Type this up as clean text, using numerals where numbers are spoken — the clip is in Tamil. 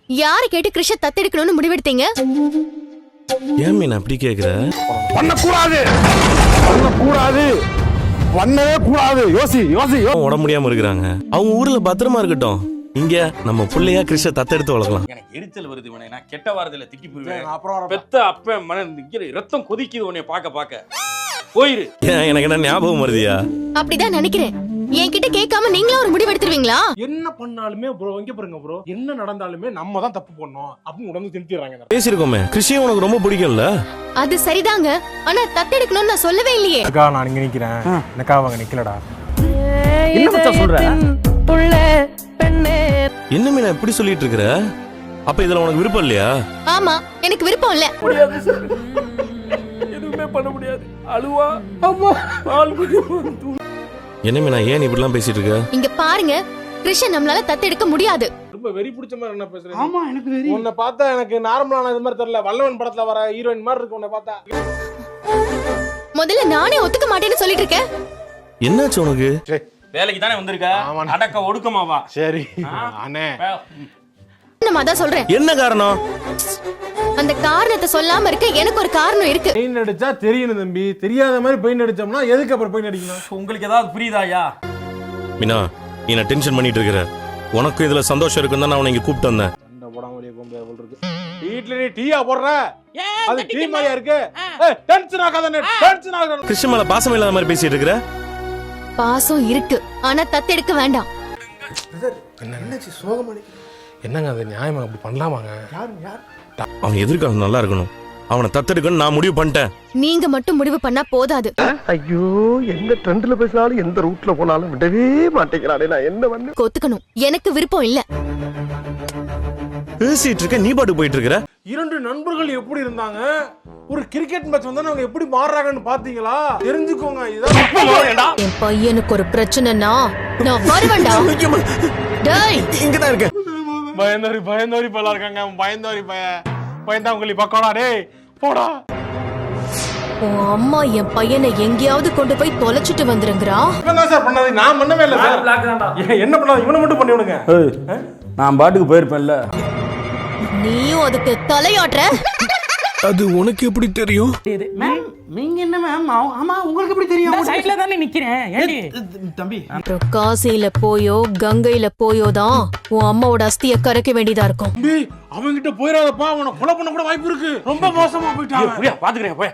யாரை கேட்டு கிருஷ தத்தெடுக்கணும்னு முடிவெடுத்தீங்க? ஏன் மீன் அப்படி கேக்குற? பண்ணக்கூடாது, பண்ணக்கூடாது, பண்ணவே கூடாது. யோசி யோசி. உடம்பு முடியாம இருக்கிறாங்க, அவங்க ஊர்ல பத்திரமா இருக்கட்டும். இங்க நம்ம புள்ளையா கிருஷ்ண தத்தெடுத்து வளர்க்கலாம். எனக்கு எரிச்சல் வருது இவனை, நான் கெட்ட வாரத்துல திட்டி போயிருவேன். அப்புறம் பெத்த அப்ப மன ரத்தம் கொதிக்குது உன்னை பாக்க போயிரு. எனக்கு என்ன ஞாபகம் வருதியா? அப்படிதான் நினைக்கிறேன். என்கிட்ட கேட்காம நீங்களும் ஒரு முடிவு எடுத்துருவீங்களா? என்ன பண்ணாலுமே ப்ரோ, இங்க பாருங்க ப்ரோ, என்ன நடந்தாலுமே நம்ம தான் தப்பு பண்ணோம் அப்படின்னு உடனே திணிக்கிறாங்க. பேசிருக்கோமே, கிருஷ்ணன் உனக்கு ரொம்ப பிடிக்கும்ல? அது சரிதாங்க, ஆனா தத்தெடுக்கணும்னு நான் சொல்லவே இல்லையே. அக்கா நான் இங்க நிக்கிறேன், எனக்கா அவங்க நிக்கலடா. என்ன மச்சான் சொல்ற? என்ன மீனா இப்படி சொல்லிட்டு இருக்கிற? அப்ப இதுல உனக்கு விருப்பம் இல்லையா? ஆமா, எனக்கு விருப்பம் இல்ல. எதுவுமே பண்ண முடியாது. அழுவா அம்மா பால் குடி. என்ன மீனா ஏன் இப்படிலாம் பேசிட்டு இருக்க? இங்க பாருங்க, கிருஷ்ணன் நம்மளால தத்தெடுக்க முடியாது. ரொம்ப வெறி பிடிச்ச மாதிரி என்ன பேசுறீங்க? ஆமா எனக்கு வெறி. உன்னை பார்த்தா எனக்கு நார்மலான இது மாதிரி தெரியல, வல்லவன் படத்துல வர ஹீரோயின் மாதிரி இருக்கு உன்னை பார்த்தா. முதல்ல நானே ஒத்துக்க மாட்டேன்னு சொல்லிட்டு இருக்கேன். என்னாச்சு உனக்கு? வேலைக்கு தானே வந்திருக்க, அடக்க ஒடுக்கமாவா? சரி அண்ணே, நான் அதான் சொல்றேன். என்ன காரணம்? அந்த காரணத்தை சொல்லாம இருக்க எனக்கு ஒரு காரணம் இருக்கு. பெயின் அடிச்சா தெரியணும் தம்பி, தெரியாத மாதிரி பெயின் அடிச்சோம்னா எதுக்கு அப்புறம் பெயின் அடிக்கணும்? உங்களுக்கு ஏதாவது புரியுதாயா? மீனா நீ என்ன டென்ஷன் பண்ணிட்டு இருக்கிற. உனக்கு இதுல சந்தோஷம் இருக்குன்னு தான் நான் உன்னை இங்க கூப்பிட்டு வந்தேன். சண்டை போடாம வெளியே போக போல இருக்கு. வீட்ல நீ டீயா போடுற, அது டீ மாதிரியா இருக்கு? டென்ஷன் ஆகாதே, டென்ஷன் ஆகாத. கிருஷ்ணன் மேல பாசம் இல்லாத மாதிரி பேசிட்டு இருக்கிற. பாசம் இருக்கு, ஆனா தத்தெடுக்க வேண்டாம். என்னச்சு சோகமா? என்னங்க அது நியாயமா? அப்படி பண்ணலாமாங்க? அவன் எதிர்காலம் நல்லா இருக்கணும், அவனை தத்தெடுக்கணும் நான் முடிவு பண்ணிட்டேன். நீங்க மட்டும் முடிவு பண்ணா போதாது. ஐயோ, எந்த ட்ரெண்ட்ல பேசினாலும் எந்த ரூட்ல போனாலும் விடவே மாட்டேங்கிறானே, நான் என்ன பண்ண? ஒத்துக்கணும், எனக்கு விருப்பம் இல்ல. பேசிட்டு இருக்க, நீ பாட்டு போயிட்டு இருக்கிற. இரண்டு நண்பர்கள் எப்படி இருந்தாங்க, ஒரு கிரிக்கெட் மேட்ச் வந்தா அவங்க எப்படி மாறுறாங்கன்னு பாத்தீங்களா? தெரிஞ்சுக்கோங்க. இதான் என் பையனுக்கு ஒரு பிரச்சனைனா நான் வருவேன்டா. டேய் இங்கதான் இருக்க. பயந்தோரி பயந்தோரி பல இருக்காங்க, பயந்தோரி பயந்தாங்களி பக்கோடா. டேய் போடா. உன் அம்மா என் பையனை எங்கேயாவது கொண்டு போய் தொலைச்சிட்டு வந்துருங்கறா. இவன் சார் பண்ணாது, நான் பண்ணவே இல்ல சார். என்ன பண்ணாது, இவனை மட்டும் பண்ணி விடுங்க. நான் பாட்டுக்கு போயிருப்பேன்ல. நீயும் அதுக்கு தலையாட்ற. அது உனக்கு எப்படி தெரியும்? நீங்க என்ன மேம்? ஆமா உங்களுக்கு எப்படி தெரியும்? சைடுல தானே நிக்கிறேன். ஏடி தம்பி, அப்புறம் காசியில போயோ கங்கையில போயோ தான் உன் அம்மாவோட அஸ்தியை கரைக்க வேண்டியதா இருக்கும். அவங்க கிட்ட போயிடாதப்பா, அவனை கொலை பண்ண கூட வாய்ப்பு இருக்கு. ரொம்ப மோசமா போயிட்டான். பாத்துக்கிறேன் போய்.